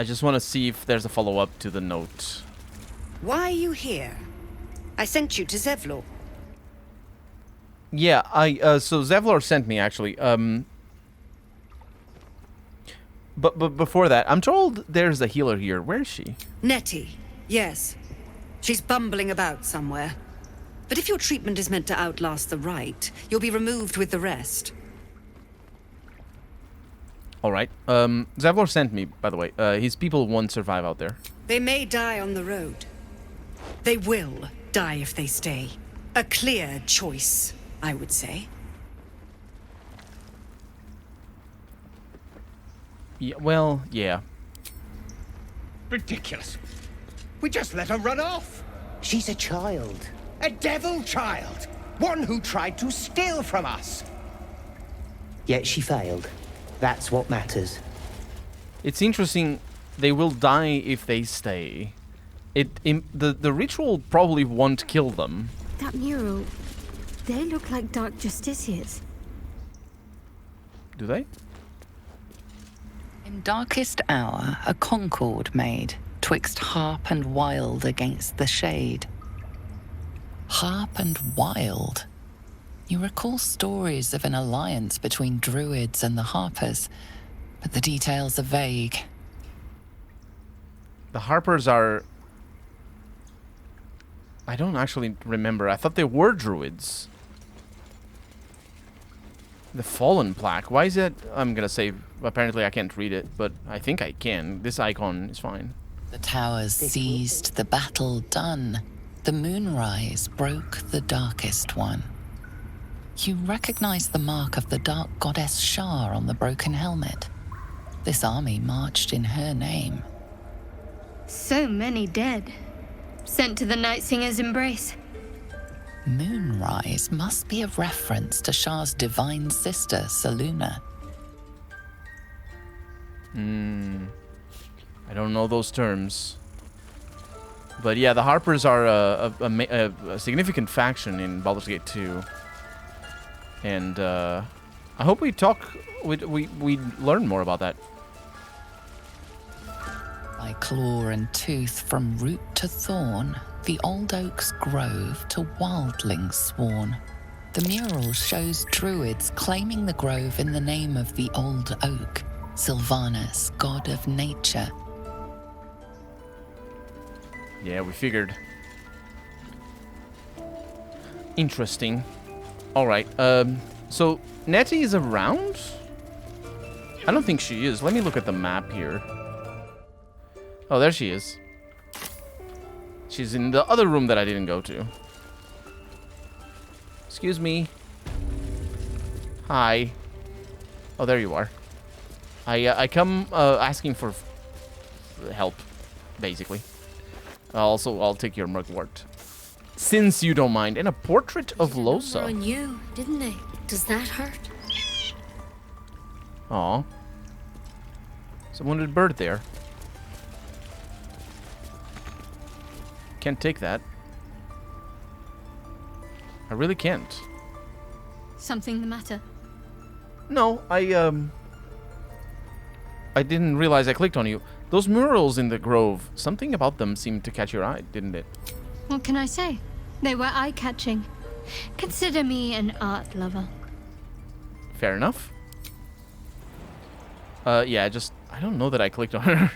I just want to see if there's a follow-up to the note. Why are you here? I sent you to Zevlor. Yeah, so Zevlor sent me, actually. But before that, I'm told there's a healer here. Where is she? Nettie, yes. She's bumbling about somewhere. But if your treatment is meant to outlast the rite, you'll be removed with the rest. Alright. Zevlor sent me, by the way. His people won't survive out there. They may die on the road. They will die if they stay. A clear choice, I would say. Yeah, well, yeah. Ridiculous. We just let her run off. She's a child. A devil child. One who tried to steal from us. Yet she failed. That's what matters. It's interesting. They will die if they stay. The ritual probably won't kill them. That mural, they look like dark justiciars. Do they? In darkest hour, a concord made, twixt harp and wild against the shade. Harp and wild. You recall stories of an alliance between druids and the harpers, but the details are vague. The harpers are... I don't actually remember. I thought they were druids. The fallen plaque. Why is it? I'm gonna say, apparently I can't read it, but I think I can. This icon is fine. The towers seized, the battle done. The moonrise broke the darkest one. You recognize the mark of the dark goddess Shar on the broken helmet. This army marched in her name. So many dead. Sent to the Night Singer's embrace. Moonrise must be a reference to Shar's divine sister, Saluna. I don't know those terms. But yeah, the Harpers are a significant faction in Baldur's Gate 2. And I hope we learn more about that. By claw and tooth from root to thorn, the old oak's grove to wildlings sworn. The mural shows druids claiming the grove in the name of the old oak, Sylvanus, god of nature. Yeah, we figured. Interesting. Alright, so Nettie is around? I don't think she is. Let me look at the map here. Oh, there she is. She's in the other room that I didn't go to. Excuse me. Hi. Oh, there you are. I come asking for help, basically. Also, I'll take your mugwort. Since you don't mind. And a portrait of Losa. On you, didn't they? Does that hurt? Aw. There's a wounded bird there. Can't take that. I really can't. Something the matter? No, I didn't realize I clicked on you. Those murals in the grove, something about them seemed to catch your eye, didn't it? What can I say? They were eye-catching. Consider me an art lover. Fair enough. Yeah, I don't know that I clicked on her.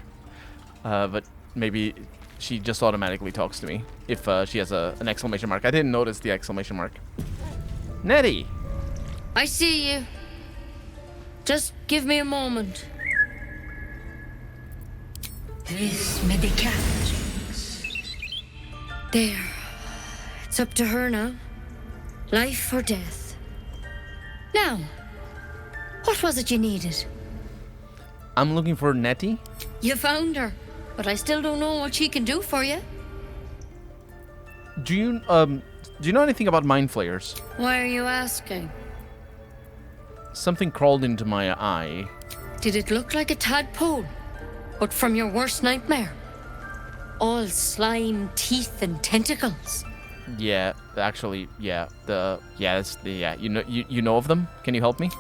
But maybe she just automatically talks to me if she has an exclamation mark. I didn't notice the exclamation mark. Nettie! I see you. Just give me a moment. This may be cat. There. It's up to her now. Life or death. Now, what was it you needed? I'm looking for Nettie. You found her, but I still don't know what she can do for you. Do you know anything about mind flayers? Why are you asking? Something crawled into my eye. Did it look like a tadpole? But from your worst nightmare? All slime, teeth, and tentacles. Yeah, actually, yeah. You know of them? Can you help me?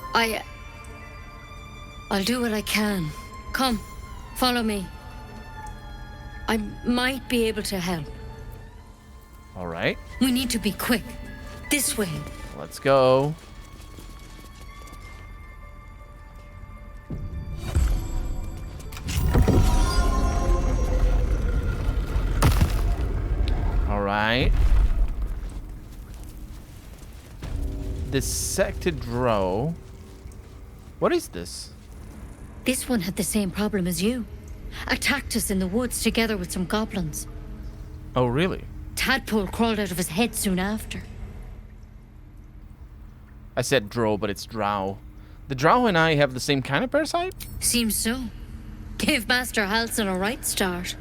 I'll do what I can. Come, follow me. I might be able to help. All right. We need to be quick. This way. Let's go. All right. Dissected row. What is this? This one had the same problem as you. Attacked us in the woods together with some goblins. Oh, really? Tadpole crawled out of his head soon after. I said drow, but it's drow. The drow and I have the same kind of parasite? Seems so. Gave Master Halsin a right start.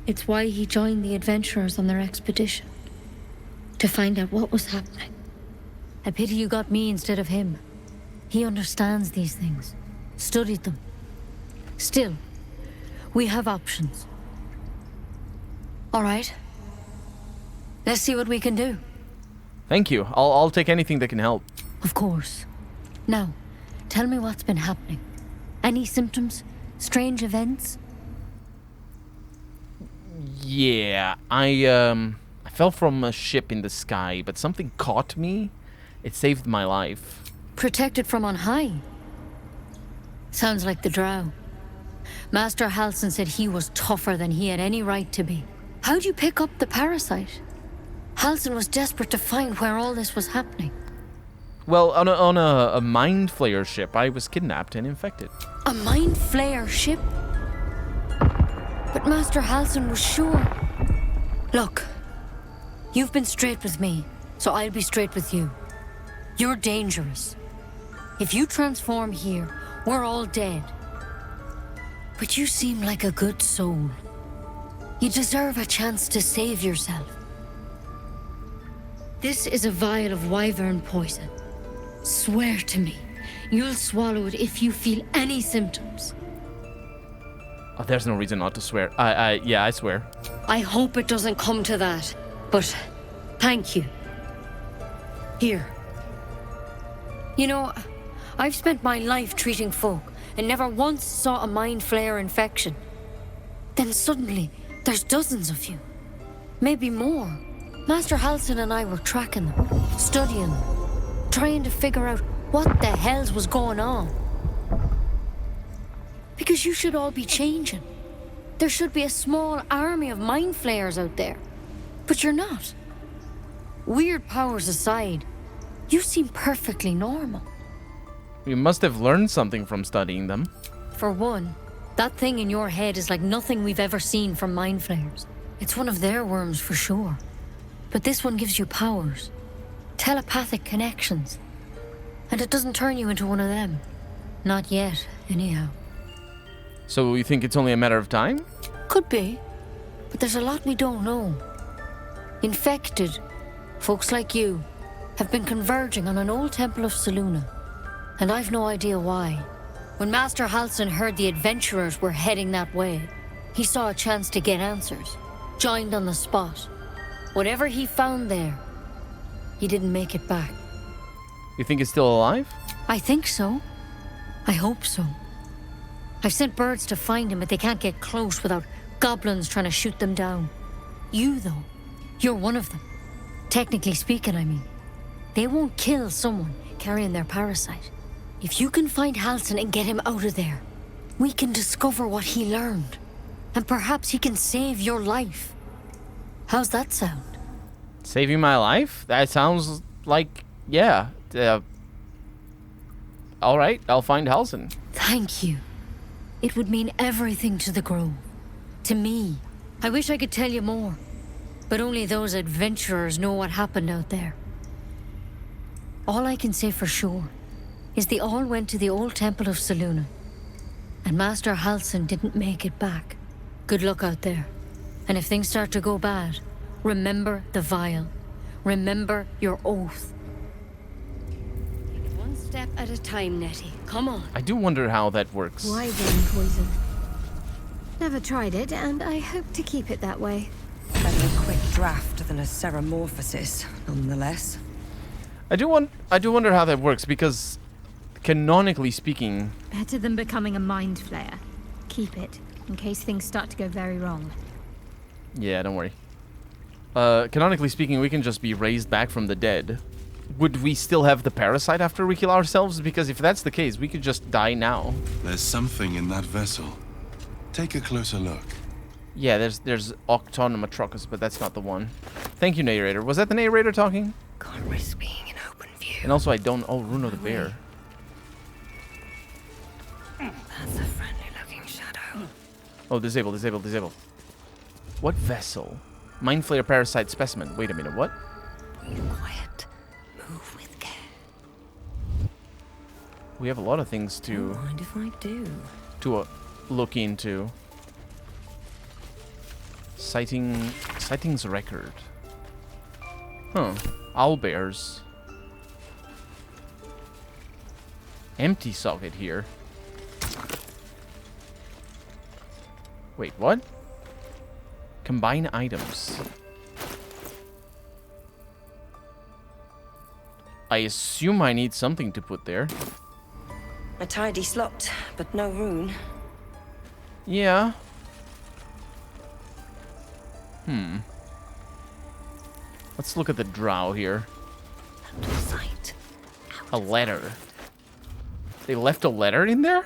It's why he joined the adventurers on their expedition. To find out what was happening. I pity you got me instead of him. He understands these things. Studied them. Still, we have options. All right. Let's see what we can do. Thank you. I'll take anything that can help. Of course. Now, tell me what's been happening. Any symptoms? Strange events? Yeah, I fell from a ship in the sky, but something caught me. It saved my life. Protected from on high? Sounds like the drow. Master Halsin said he was tougher than he had any right to be. How'd you pick up the parasite? Halsin was desperate to find where all this was happening. Well, on a mind flayer ship, I was kidnapped and infected. A mind flayer ship? But Master Halsin was sure. Look, you've been straight with me, so I'll be straight with you. You're dangerous. If you transform here, we're all dead. But you seem like a good soul. You deserve a chance to save yourself. This is a vial of wyvern poison. Swear to me, you'll swallow it if you feel any symptoms. Oh, there's no reason not to swear. Yeah, I swear. I hope it doesn't come to that, but thank you. Here. You know, I've spent my life treating folk and never once saw a mind flayer infection. Then suddenly, there's dozens of you. Maybe more. Master Halsin and I were tracking them, studying them, trying to figure out what the hells was going on. Because you should all be changing. There should be a small army of mind flayers out there. But you're not. Weird powers aside, you seem perfectly normal. You must have learned something from studying them. For one, that thing in your head is like nothing we've ever seen from mind flayers. It's one of their worms for sure. But this one gives you powers. Telepathic connections. And it doesn't turn you into one of them. Not yet, anyhow. So you think it's only a matter of time? Could be. But there's a lot we don't know. Infected, folks like you, have been converging on an old temple of Selûne. And I've no idea why. When Master Halsin heard the adventurers were heading that way, he saw a chance to get answers. Joined on the spot. Whatever he found there, he didn't make it back. You think he's still alive? I think so. I hope so. I've sent birds to find him, but they can't get close without goblins trying to shoot them down. You, though, you're one of them. Technically speaking, I mean. They won't kill someone carrying their parasite. If you can find Halsin and get him out of there, we can discover what he learned. And perhaps he can save your life. How's that sound? Saving my life? That sounds like, yeah. All right, I'll find Halsin. Thank you. It would mean everything to the Grove. To me. I wish I could tell you more. But only those adventurers know what happened out there. All I can say for sure is they all went to the old temple of Selûne. And Master Halsin didn't make it back. Good luck out there. And if things start to go bad, remember the vial. Remember your oath. Take it one step at a time, Nettie. Come on. I do wonder how that works. Wyvern poison. Never tried it, and I hope to keep it that way. Better a quick draft than a ceramorphosis, nonetheless. I do wonder how that works, because canonically speaking... Better than becoming a mind flayer. Keep it, in case things start to go very wrong. Yeah, don't worry. Canonically speaking, we can just be raised back from the dead. Would we still have the parasite after we kill ourselves? Because if that's the case, we could just die now. There's something in that vessel. Take a closer look. Yeah, there's Octonomatrocus, but that's not the one. Thank you, narrator. Was that the narrator talking? Can't risk being in open view. And also, I don't... Oh, Runo the bear. That's a friendly-looking shadow. Oh, disable. What vessel? Mind Flayer parasite specimen. Wait a minute, what? Quiet. Move with care. We have a lot of things to... Don't mind if I do. To look into. Sightings record. Huh. Owlbears. Empty socket here. Wait, what? Combine items. I assume I need something to put there. A tidy slot, but no rune. Yeah. Let's look at the drow here. Out of sight. A letter. They left a letter in there?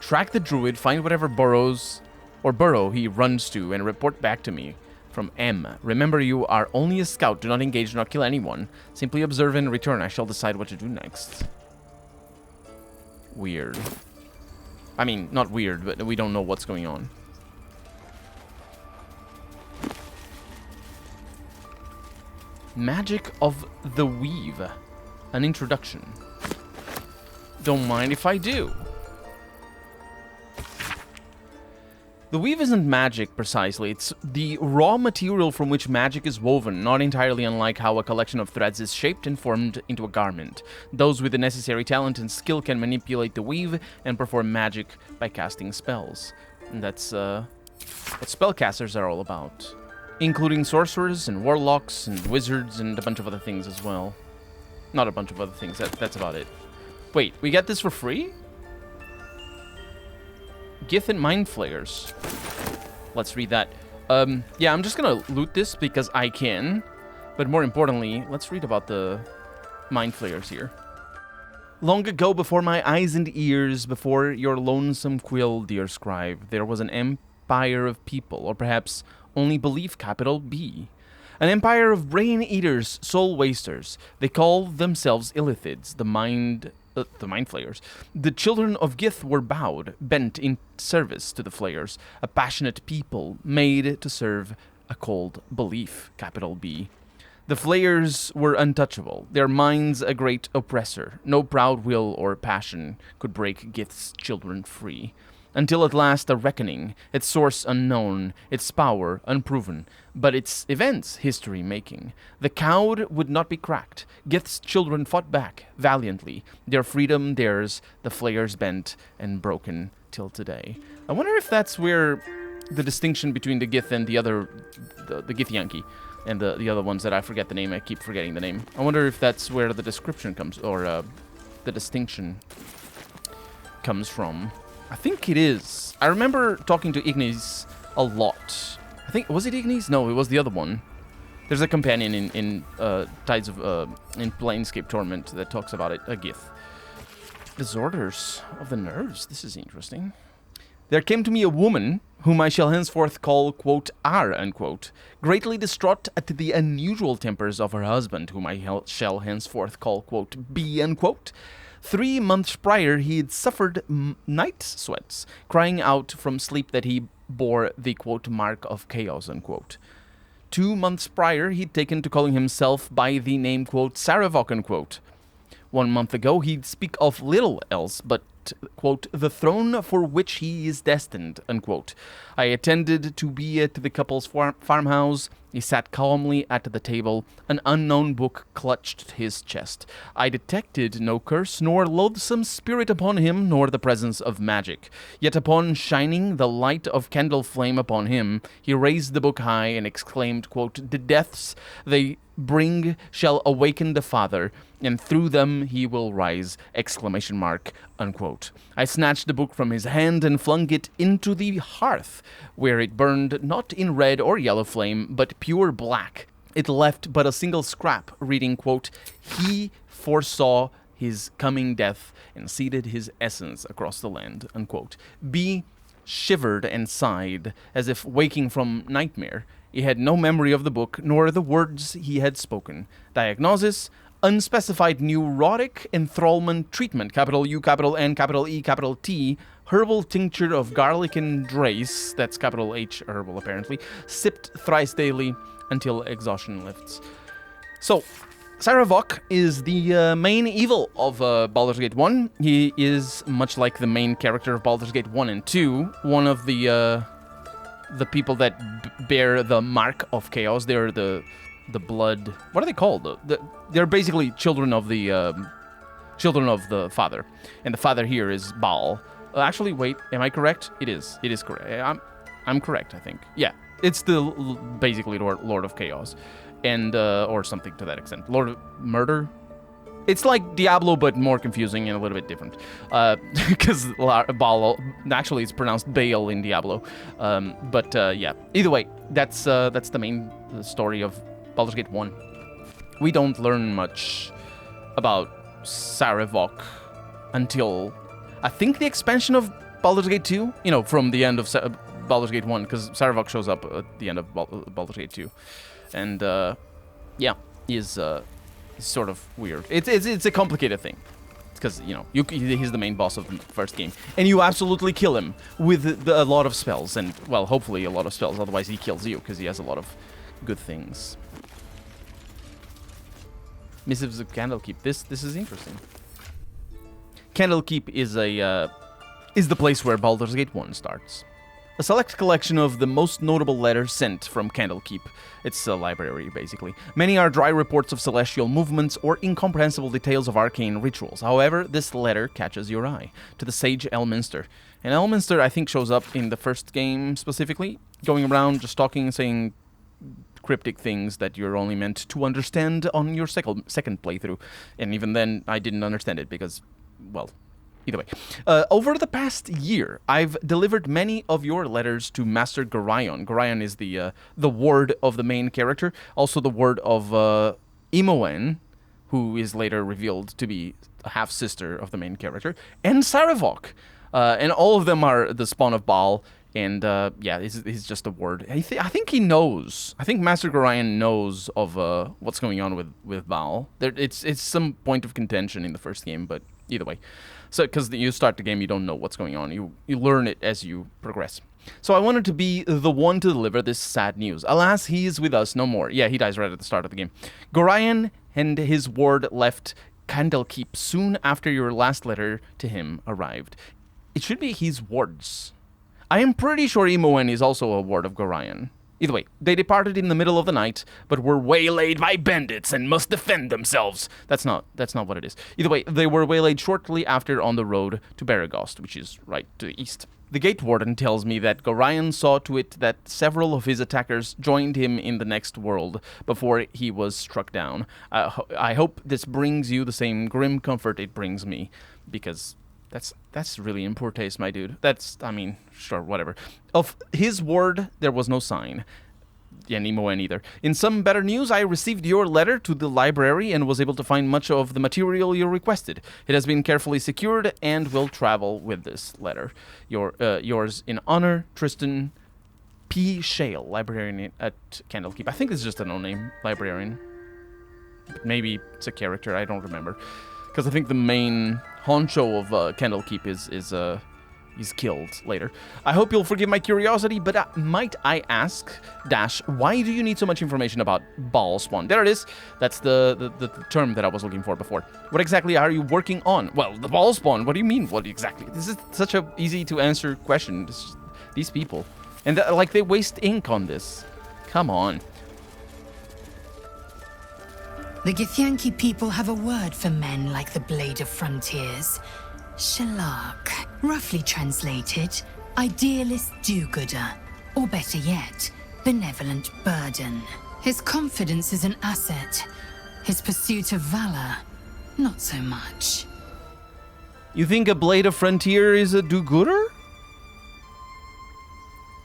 Track the druid, find whatever burrow he runs to, and report back to me. From M. Remember, you are only a scout. Do not engage, do not kill anyone. Simply observe and return. I shall decide what to do next. Weird. I mean, not weird, but we don't know what's going on. Magic of the Weave. An introduction. Don't mind if I do. The weave isn't magic, precisely. It's the raw material from which magic is woven, not entirely unlike how a collection of threads is shaped and formed into a garment. Those with the necessary talent and skill can manipulate the weave and perform magic by casting spells. And that's what spellcasters are all about. Including sorcerers and warlocks and wizards and a bunch of other things as well. Not a bunch of other things, that's about it. Wait, we get this for free? Gith and Mind Flayers. Let's read that. Yeah, I'm just gonna loot this because I can. But more importantly, let's read about the Mind Flayers here. Long ago, before my eyes and ears, before your lonesome quill, dear scribe, there was an empire of people, or perhaps only belief, capital B. An empire of brain-eaters, soul-wasters. They call themselves Illithids, the Mind Flayers. The children of Gith were bowed, bent in service to the Flayers, a passionate people made to serve a cold belief, capital B. The Flayers were untouchable, their minds a great oppressor. No proud will or passion could break Gith's children free. Until at last a reckoning, its source unknown, its power unproven, but its events history-making. The cowed would not be cracked. Gith's children fought back valiantly, their freedom theirs, the Flayers bent and broken till today. I wonder if that's where the distinction between the Gith and the other, the Gith Yankee, and the other ones that I forget the name, I keep forgetting the name. I wonder if that's where the description comes, or the distinction comes from. I think it is. I remember talking to Ignis a lot. I think, was it Ignis? No, it was the other one. There's a companion in Tides of, in Planescape Torment that talks about it, a Gith. Disorders of the nerves. This is interesting. There came to me a woman, whom I shall henceforth call, quote, R, unquote, greatly distraught at the unusual tempers of her husband, whom I shall henceforth call, quote, B, unquote. 3 months prior, he had suffered night sweats, crying out from sleep that he bore the, quote, mark of chaos, unquote. 2 months prior, he'd taken to calling himself by the name, quote, Saravok, unquote. 1 month ago, he'd speak of little else but, quote, the throne for which he is destined, unquote. I attended to be at the couple's farmhouse, He sat calmly at the table, an unknown book clutched his chest. I detected no curse, nor loathsome spirit upon him, nor the presence of magic. Yet upon shining the light of candle flame upon him, he raised the book high and exclaimed, quote, "The deaths they bring shall awaken the Father, and through them he will rise!" Exclamation mark, unquote. I snatched the book from his hand and flung it into the hearth, where it burned not in red or yellow flame, but pure black. It left but a single scrap, reading, quote, "He foresaw his coming death and seeded his essence across the land," unquote. B shivered and sighed, as if waking from nightmare. He had no memory of the book, nor the words he had spoken. Diagnosis: unspecified neurotic enthrallment treatment, capital U, capital N, capital E, capital T, herbal tincture of garlic and drace, that's capital H herbal apparently, sipped thrice daily until exhaustion lifts. So, Sarevok is the main evil of Baldur's Gate 1. He is, much like the main character of Baldur's Gate 1 and 2, one of the people that bear the mark of chaos. They're the blood. What are they called? They're basically children of the Father, and the Father here is Baal. Actually, wait, am I correct? It is. It is correct. I'm correct, I think. Yeah, it's basically Lord of Chaos, and or something to that extent. Lord of Murder. It's like Diablo, but more confusing and a little bit different. Because Baal, actually, it's pronounced Baal in Diablo. But yeah, either way, that's the main story of Baldur's Gate 1. We don't learn much about Sarevok until, I think, the expansion of Baldur's Gate 2. You know, from the end of Baldur's Gate 1, because Sarevok shows up at the end of Baldur's Gate 2. And yeah, is sort of weird. It's a complicated thing, because you know he's the main boss of the first game, and you absolutely kill him with a lot of spells, and well, hopefully a lot of spells. Otherwise, he kills you because he has a lot of good things. Missives of Candlekeep. This is interesting. Candlekeep is the place where Baldur's Gate 1 starts. A select collection of the most notable letters sent from Candlekeep. It's a library, basically. Many are dry reports of celestial movements or incomprehensible details of arcane rituals. However, this letter catches your eye. To the sage Elminster. And Elminster, I think, shows up in the first game specifically, going around just talking and saying cryptic things that you're only meant to understand on your second playthrough. And even then, I didn't understand it because, well, either way. Over the past year, I've delivered many of your letters to Master Gorion. Gorion is the ward of the main character, also the ward of Imoen, who is later revealed to be a half-sister of the main character, and Sarevok. And all of them are the spawn of Baal, and yeah, he's just a ward. I think he knows. I think Master Gorion knows of what's going on with Baal. It's some point of contention in the first game, but either way. So, because you start the game, you don't know what's going on. You learn it as you progress. So I wanted to be the one to deliver this sad news. Alas, he is with us no more. Yeah, he dies right at the start of the game. Gorion and his ward left Candlekeep soon after your last letter to him arrived. It should be his wards. I am pretty sure Imoen is also a ward of Gorion. Either way, they departed in the middle of the night, but were waylaid by bandits and must defend themselves. That's not what it is. Either way, they were waylaid shortly after on the road to Baragost, which is right to the east. The gate warden tells me that Gorion saw to it that several of his attackers joined him in the next world before he was struck down. I hope this brings you the same grim comfort it brings me, because that's really in poor taste, my dude. I mean, sure, whatever. Of his ward, there was no sign. And Imoen either. In some better news, I received your letter to the library and was able to find much of the material you requested. It has been carefully secured and will travel with this letter. Yours in honor, Tristan P. Shale, librarian at Candlekeep. I think this is just a no-name librarian. Maybe it's a character, I don't remember. Because I think the main honcho of Candlekeep is killed later. I hope you'll forgive my curiosity, but might I ask, why do you need so much information about Baal Spawn? There it is. That's the term that I was looking for before. What exactly are you working on? Well, the Baal Spawn. What do you mean? What exactly? This is such a easy to answer question. These people. And like they waste ink on this. Come on. The Githyanki people have a word for men like the Blade of Frontiers. Shalak. Roughly translated, idealist do-gooder. Or better yet, benevolent burden. His confidence is an asset. His pursuit of valor, not so much. You think a Blade of Frontier is a do-gooder?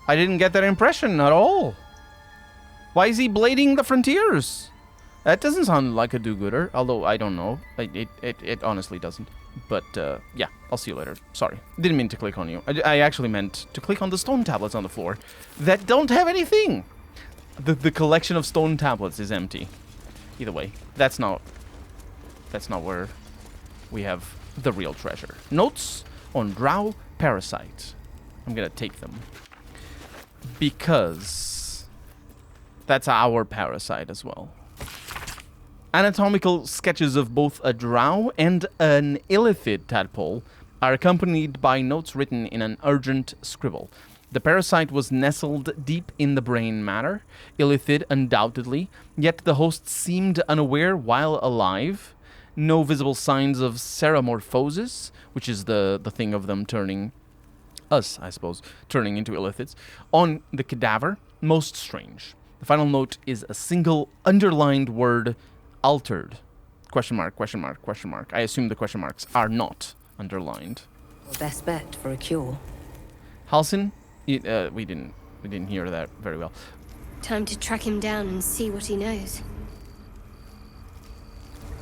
I didn't get that impression at all. Why is he blading the frontiers? That doesn't sound like a do-gooder, although I don't know. It honestly doesn't. But, yeah, I'll see you later. Sorry. Didn't mean to click on you. I actually meant to click on the stone tablets on the floor that don't have anything. The collection of stone tablets is empty. Either way, that's not where we have the real treasure. Notes on Drow Parasite. I'm gonna take them. Because that's our parasite as well. Anatomical sketches of both a drow and an illithid tadpole are accompanied by notes written in an urgent scribble. The parasite was nestled deep in the brain matter, illithid undoubtedly, yet the host seemed unaware while alive. No visible signs of seramorphosis, which is the thing of them turning us, I suppose, turning into illithids, on the cadaver. Most strange. The final note is a single underlined word, altered. Question mark, question mark, question mark. I assume the question marks are not underlined. Best bet for a cure. Halsin, we didn't hear that very well. Time to track him down and see what he knows.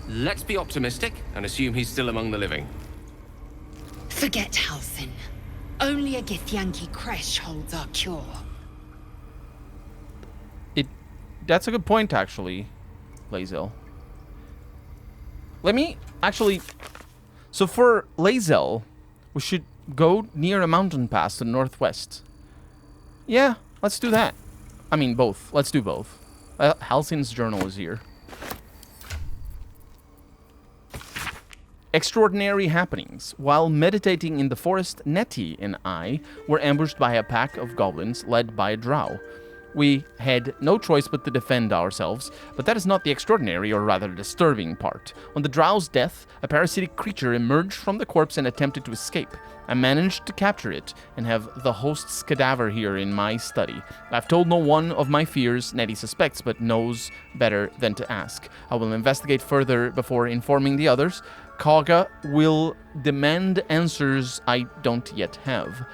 Let's be optimistic and assume he's still among the living. Forget Halsin. Only a Githyanki creche holds our cure. That's a good point, actually, Lae'zel. Let me, actually... So for Lae'zel, we should go near a mountain pass to the northwest. Yeah, let's do that. I mean, both. Let's do both. Halsin's journal is here. Extraordinary happenings. While meditating in the forest, Nettie and I were ambushed by a pack of goblins led by a drow. We had no choice but to defend ourselves, but that is not the extraordinary, or rather disturbing part. On the drow's death, a parasitic creature emerged from the corpse and attempted to escape. I managed to capture it and have the host's cadaver here in my study. I've told no one of my fears. Nettie suspects, but knows better than to ask. I will investigate further before informing the others. Kaga will demand answers I don't yet have.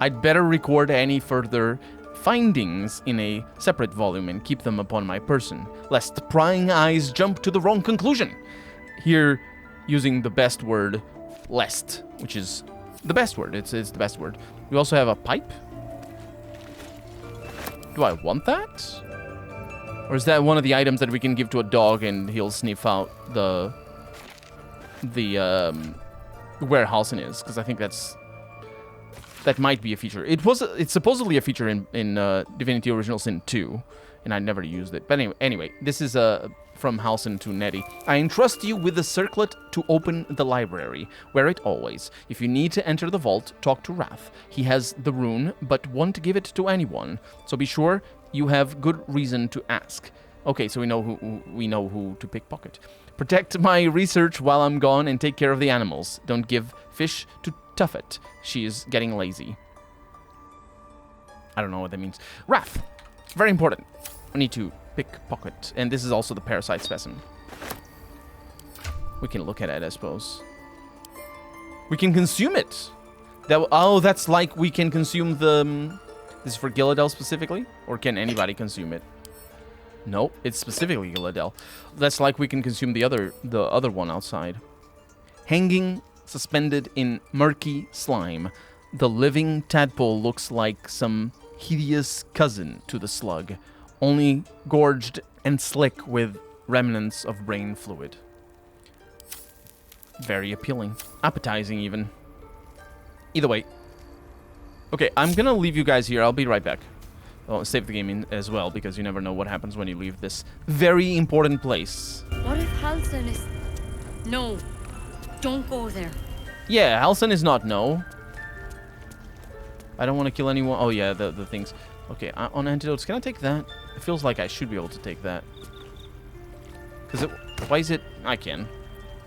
I'd better record any further findings in a separate volume and keep them upon my person, lest prying eyes jump to the wrong conclusion. Here, using the best word, lest, which is the best word. It's the best word. We also have a pipe. Do I want that? Or is that one of the items that we can give to a dog and he'll sniff out the where Halsin is? Because I think that might be a feature. It's supposedly a feature in Divinity Original Sin 2, and I never used it. But anyway, this is from Halsin to Nettie. I entrust you with the circlet to open the library. Wear it always. If you need to enter the vault, talk to Wrath. He has the rune, but won't give it to anyone. So be sure you have good reason to ask. Okay, so we know who to pickpocket. Protect my research while I'm gone and take care of the animals. Don't give fish to Tuffet. She is getting lazy. I don't know what that means. Wrath. Very important. I need to pickpocket. And this is also the parasite specimen. We can look at it, I suppose. We can consume it. That's like we can consume the... This is for Gilladel specifically? Or can anybody consume it? No, it's specifically Gilladel. That's like we can consume the other one outside. Hanging... Suspended in murky slime, the living tadpole looks like some hideous cousin to the slug, only gorged and slick with remnants of brain fluid. Very appealing. Appetizing, even. Either way. Okay, I'm gonna leave you guys here. I'll be right back. I'll save the game as well, because you never know what happens when you leave this very important place. What if Halsin is... No. Don't go there. Yeah, Halsin is not no. I don't want to kill anyone. Oh, yeah, the things. Okay, on antidotes, can I take that? It feels like I should be able to take that. Because Why is it? I can.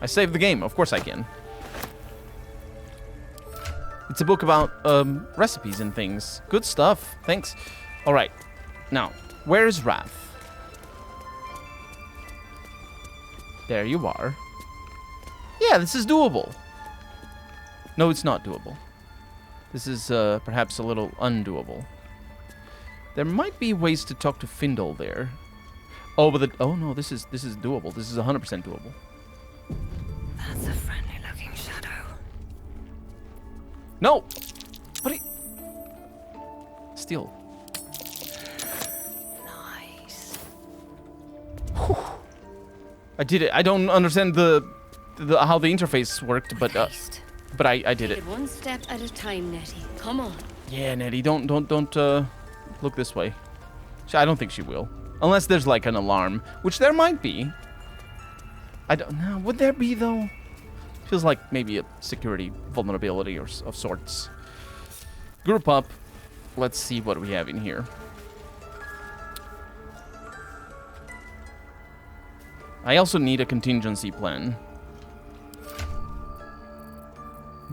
I saved the game. Of course I can. It's a book about recipes and things. Good stuff. Thanks. All right. Now, where is Wrath? There you are. Yeah, this is doable. No, it's not doable. This is perhaps a little undoable. There might be ways to talk to Findle there. Oh, but oh no, this is doable. This is 100% doable. That's a friendly-looking shadow. No! What are you... Steal. Nice. Whew. I did it. I don't understand the how the interface worked, but I did it. One step at a time, Nettie. Come on. Yeah, Nettie, don't look this way. I don't think she will, unless there's like an alarm, which there might be. I don't know. Would there be though? Feels like maybe a security vulnerability or of sorts. Group up. Let's see what we have in here. I also need a contingency plan.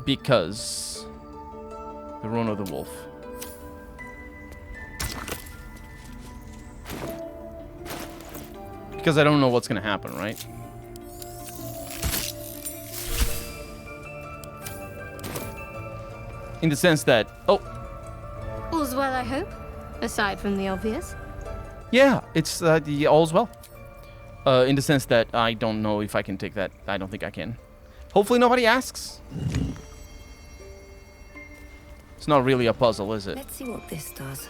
Because the Rune of the Wolf. Because I don't know what's going to happen, right? In the sense that... Oh! All's well, I hope? Aside from the obvious. Yeah, it's the all's well. In the sense that I don't know if I can take that. I don't think I can. Hopefully nobody asks. It's not really a puzzle, is it? Let's see what this does.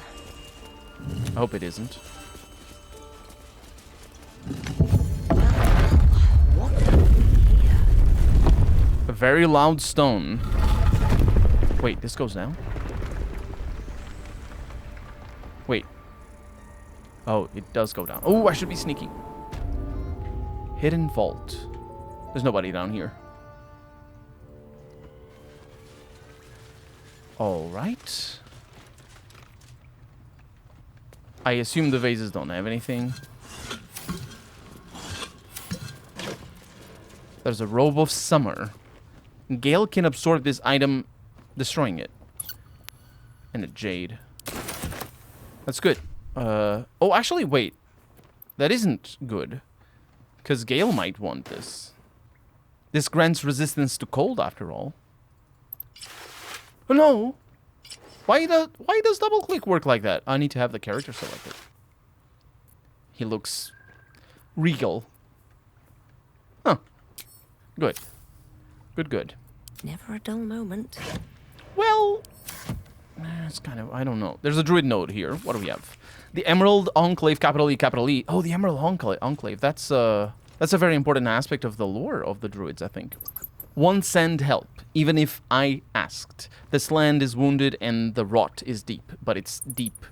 I hope it isn't. What here? A very loud stone. Wait, this goes down? Wait. Oh, it does go down. Oh, I should be sneaky. Hidden vault. There's nobody down here. All right. I assume the vases don't have anything. There's a robe of summer. Gale can absorb this item, destroying it. And a jade. That's good. Oh, actually, wait. That isn't good. Because Gale might want this. This grants resistance to cold, after all. Oh, no. Why does double click work like that? I need to have the character selected. He looks regal. Huh. Good. Good. Never a dull moment. Well, it's kind of, I don't know. There's a druid node here. What do we have? The Emerald Enclave, capital E, capital E. Oh, the Emerald Enclave. That's a very important aspect of the lore of the druids, I think. One send help, even if I asked. This land is wounded and the rot is deep, but it's deep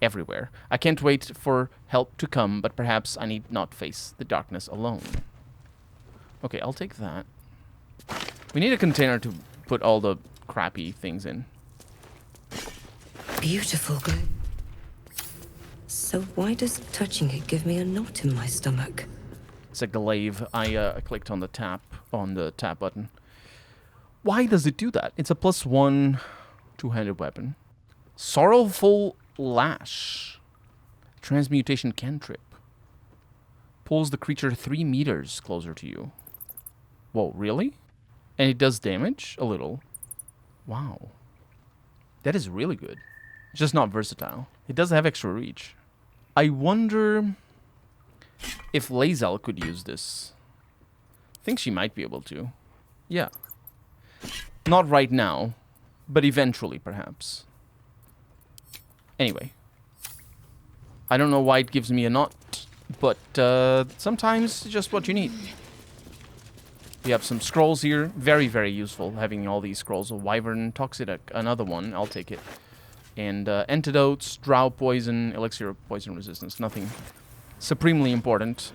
everywhere. I can't wait for help to come, but perhaps I need not face the darkness alone. Okay, I'll take that. We need a container to put all the crappy things in. Beautiful glue. So why does touching it give me a knot in my stomach? It's a glaive. I clicked on the tap button. Why does it do that? It's a +1 two-handed weapon. Sorrowful Lash. Transmutation cantrip. Pulls the creature 3 meters closer to you. Whoa, really? And it does damage? A little. Wow. That is really good. It's just not versatile. It does have extra reach. I wonder if Lae'zel could use this. I think she might be able to. Yeah. Not right now, but eventually, perhaps. Anyway. I don't know why it gives me a knot, but sometimes it's just what you need. We have some scrolls here. Very, very useful having all these scrolls. A Wyvern Toxic, another one. I'll take it. And antidotes, drow poison, elixir of poison resistance. Nothing supremely important,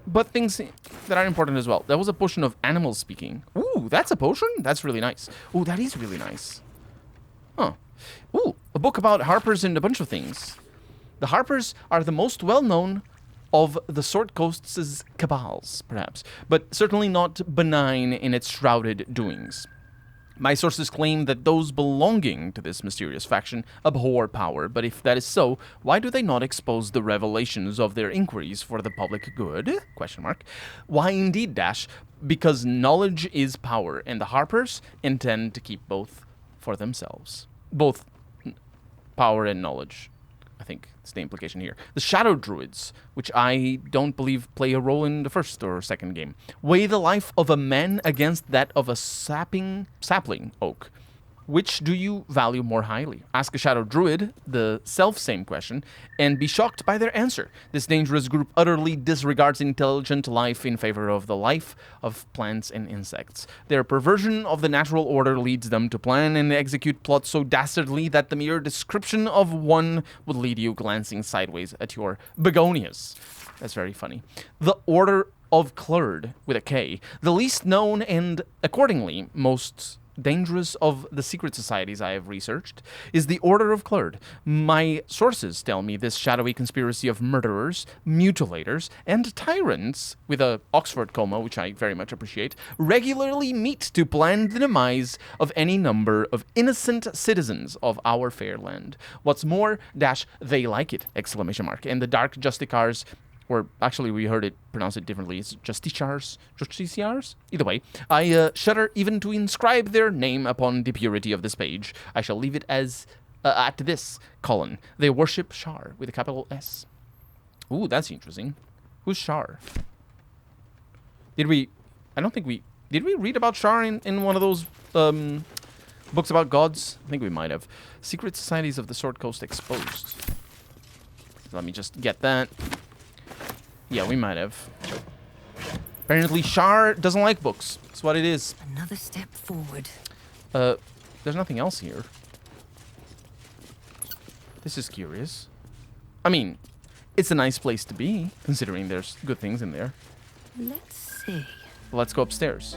but things that are important as well. There was a potion of animal speaking. Ooh, that's a potion? That's really nice. Ooh, that is really nice. Huh. Ooh, a book about harpers and a bunch of things. The harpers are the most well-known of the Sword Coast's cabals, perhaps, but certainly not benign in its shrouded doings. My sources claim that those belonging to this mysterious faction abhor power, but if that is so, why do they not expose the revelations of their inquiries for the public good? Question mark. Why indeed, Dash? Because knowledge is power, and the Harpers intend to keep both for themselves. Both power and knowledge, I think is the implication here. The Shadow Druids, which I don't believe play a role in the first or second game, weigh the life of a man against that of a sapling oak. Which do you value more highly? Ask a Shadow Druid the self-same question, and be shocked by their answer. This dangerous group utterly disregards intelligent life in favor of the life of plants and insects. Their perversion of the natural order leads them to plan and execute plots so dastardly that the mere description of one would lead you glancing sideways at your begonias. That's very funny. The Order of Klurd, with a K, the least known and, accordingly, most dangerous of the secret societies I have researched, is the Order of Klurd. My sources tell me this shadowy conspiracy of murderers, mutilators, and tyrants, with a Oxford comma, which I very much appreciate, regularly meet to plan the demise of any number of innocent citizens of our fair land. What's more, Dash, they like it, exclamation mark, and the Dark Justicars, or actually we heard it pronounce it differently. It's Justiciars? Either way, I shudder even to inscribe their name upon the purity of this page. I shall leave it as at this, colon. They worship Shar with a capital S. Ooh, that's interesting. Who's Shar? Did we read about Shar in one of those books about gods? I think we might have. Secret Societies of the Sword Coast Exposed. Let me just get that. Yeah, we might have. Apparently, Shar doesn't like books. That's what it is. Another step forward. There's nothing else here. This is curious. I mean, it's a nice place to be, considering there's good things in there. Let's see. Let's go upstairs.